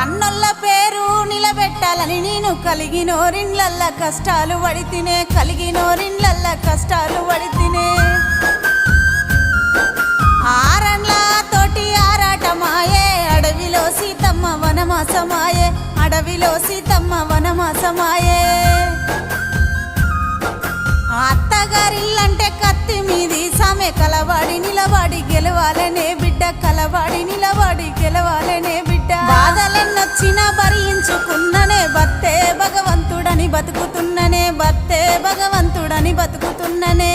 కన్నొల్ల పేరు నిలబెట్టాలని నేను కలిగినోరిండ్లల్ల కష్టాలు పడితినే, కలిగినోరిండ్లల్ల కష్టాలు పడితినే. ఆరండ్ల తోటి ఆరాటమాయే, అడవిలో సీతమ్మ వనమాసమాయే, అడవిలో సీతమ్మ వనమాసమాయే. అత్తగారిల్లంటే కత్తి మీది సామె, కలవాడి నిలవాడి గెలవాలనే బిడ్డ, కలవాడి నిలవాడి గెలవాలనే బిడ్డ. బాధలెన్నొచ్చినా భరించుకున్ననే, బత్తే భగవంతుడని బతుకుతున్ననే, బత్తే భగవంతుడని బతుకుతున్ననే.